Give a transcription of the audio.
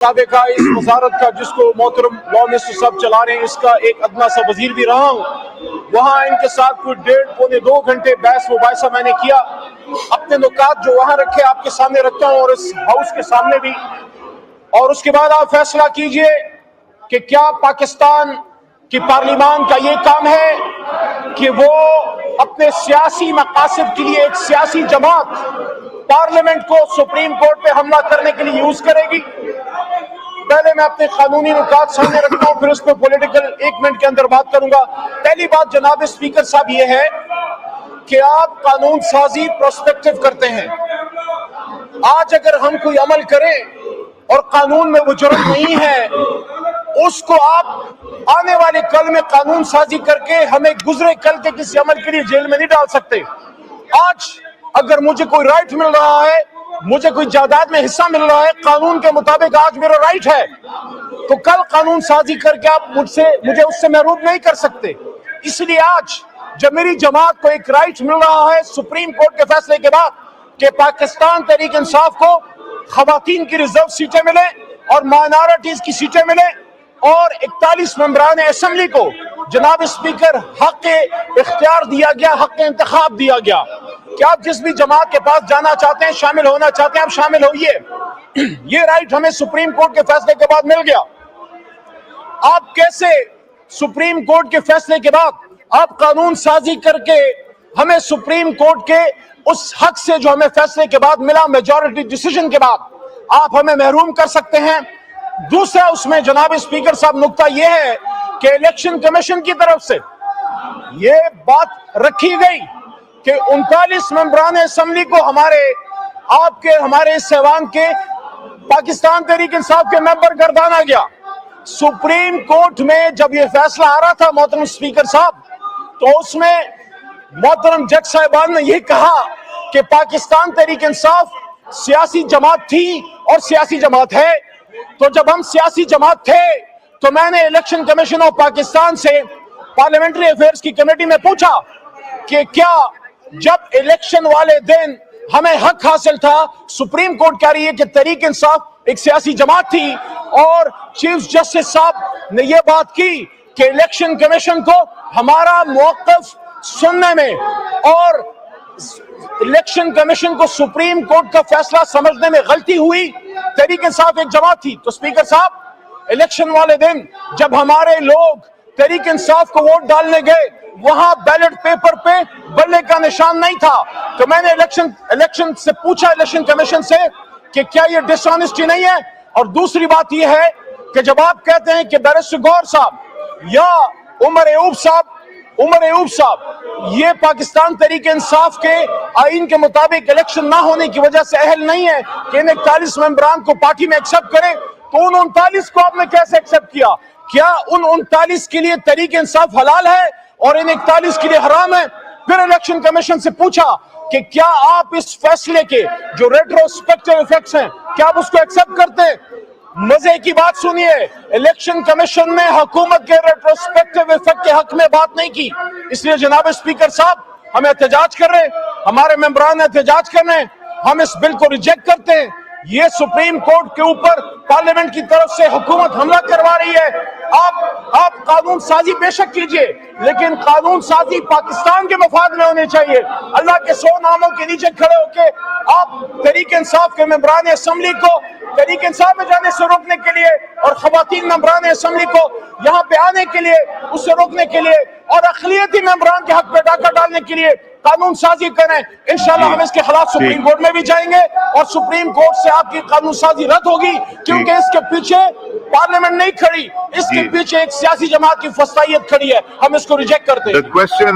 का इस वजारत का जिसको मोहतरम लॉ मिनिस्टर साहब चला रहे हैं, इसका एक अदना सा वजीर भी रहा हूँ। वहाँ इनके साथ कोई 1.5-2 घंटे बहस मुबाहिसा मैंने किया। अपने नुकात जो वहाँ रखे आपके सामने रखता हूँ और इस हाउस के सामने भी, और उसके बाद आप फैसला कीजिए कि क्या पाकिस्तान की पार्लियामान का ये काम है कि वो अपने सियासी मकासद के लिए एक सियासी जमात पार्लियामेंट को सुप्रीम कोर्ट पे हमला करने के लिए यूज करेगी। पहले मैं अपने कानूनी नुकात सामने रखता हूँ, फिर उस पर पॉलिटिकल 1 मिनट के अंदर बात करूंगा। पहली बात जनाब स्पीकर साहब ये है कि आप कानून साजी प्रोस्पेक्टिव करते हैं। आज अगर हम कोई अमल करें और कानून में वो जुर्म नहीं है, उसको आप आने वाले कल में कानून साजी करके हमें गुजरे कल के किसी अमल के लिए जेल में नहीं डाल सकते। आज अगर मुझे कोई राइट मिल रहा है, मुझे कोई जायदाद में हिस्सा मिल रहा है, कानून के मुताबिक आज मेरा राइट है, तो कल कानून साजी करके आप मुझे उससे महरूम नहीं कर सकते। इसलिए आज जब मेरी जमात को एक राइट मिल रहा है सुप्रीम कोर्ट के फैसले के बाद कि पाकिस्तान तहरीक इंसाफ को खवातीन की रिजर्व सीटें मिले और माइनॉरिटीज की सीटें मिले और 41 मेंबरान असेंबली को जनाब स्पीकर हक इख्तियार दिया गया, हक इंतखाब दिया गया कि आप जिस भी जमात के पास जाना चाहते हैं, शामिल होना चाहते हैं, आप शामिल होइए। ये राइट हमें सुप्रीम कोर्ट के फैसले के बाद मिल गया। आप कैसे सुप्रीम कोर्ट के फैसले के बाद आप कानून साजी करके हमें सुप्रीम कोर्ट के उस हक से जो हमें फैसले के बाद मिला, मेजॉरिटी डिसीजन के बाद, आप हमें महरूम कर सकते हैं। दूसरा उसमें जनाब स्पीकर साहब नुक्ता यह है कि इलेक्शन कमीशन की तरफ से यह बात रखी गई कि 39 मेंबरान असेंबली को हमारे इस ऐवान के पाकिस्तान तहरीक इंसाफ के मेंबर गर्दाना गया। सुप्रीम कोर्ट में जब यह फैसला आ रहा था मोहतरम स्पीकर साहब, तो उसमें मोहतरम जज साहिबान ने यह कहा कि पाकिस्तान तहरीक इंसाफ सियासी जमात थी और सियासी जमात है। तो जब हम सियासी जमात थे तो मैंने इलेक्शन कमीशन ऑफ पाकिस्तान से पार्लियामेंट्री अफेयर्स की कमेटी में पूछा कि क्या जब इलेक्शन वाले दिन हमें हक हासिल था, सुप्रीम कोर्ट कह रही है कि तहरीक इंसाफ एक सियासी जमात थी, और चीफ जस्टिस साहब ने यह बात की कि इलेक्शन कमीशन को हमारा मौक़िफ़ सुनने में और इलेक्शन कमीशन को सुप्रीम कोर्ट का फैसला समझने में गलती हुई, तहरीक इंसाफ एक जमात थी। तो स्पीकर साहब, इलेक्शन वाले दिन जब हमारे लोग तहरीक इंसाफ को वोट डालने गए, वहां बैलेट पेपर पे बल्ले का निशान नहीं था। तो मैंने इलेक्शन से पूछा, इलेक्शन कमीशन से, कि क्या ये डिसऑनेस्टी नहीं है। और दूसरी बात यह है कि जब आप कहते हैं कि बैरिस्टर गौहर साहब या उमर अयूब साहब ये पाकिस्तान तहरीक इंसाफ के आइन के मुताबिक इलेक्शन ना होने की वजह से अहल नहीं है कि इन 41 मेंबरान को पार्टी में एक्सेप्ट करें, तो उन 39 को आपने कैसे एक्सेप्ट किया? क्या उन 39 के लिए तहरीक इंसाफ हलाल है और इन 41 के लिए हराम है? फिर इलेक्शन कमीशन से पूछा कि क्या आप इस फैसले के जो रेट्रोस्पेक्टिव इफेक्ट्स हैं, क्या आप उसको एक्सेप्ट करते हैं? मजे की बात सुनिए, इलेक्शन कमीशन ने हुकूमत के रेट्रोस्पेक्टिव इफेक्ट के हक में बात नहीं की। इसलिए जनाब स्पीकर साहब, हम एहतजाज कर रहे हैं, हमारे मेंबरान एहतजाज कर रहे हैं, हम इस बिल को रिजेक्ट करते हैं। ये सुप्रीम कोर्ट के ऊपर पार्लियामेंट की तरफ से हुकूमत हमला करवा रही है। आप कानून साजी बेशक कीजिए, लेकिन कानून साजी पाकिस्तान के मफाद में होने चाहिए। अल्लाह के 100 नामों के नीचे खड़े होके आप तहरीक इंसाफ के मेंबरान असेंबली को तहरीक इंसाफ में जाने से रोकने के लिए और खवातीन मेंबरान असेंबली को यहाँ पे आने के लिए, उससे रोकने के लिए और अक़लियती मेंबरान के हक पे डाका डालने के लिए कानून साजी करें। इंशाल्लाह हम इसके खिलाफ सुप्रीम कोर्ट में भी जाएंगे और सुप्रीम कोर्ट से आपकी कानून साजी रद्द होगी, क्योंकि इसके पीछे पार्लियामेंट नहीं खड़ी, इसके पीछे एक सियासी जमात की फसाइयत खड़ी है। हम इसको रिजेक्ट करते हैं।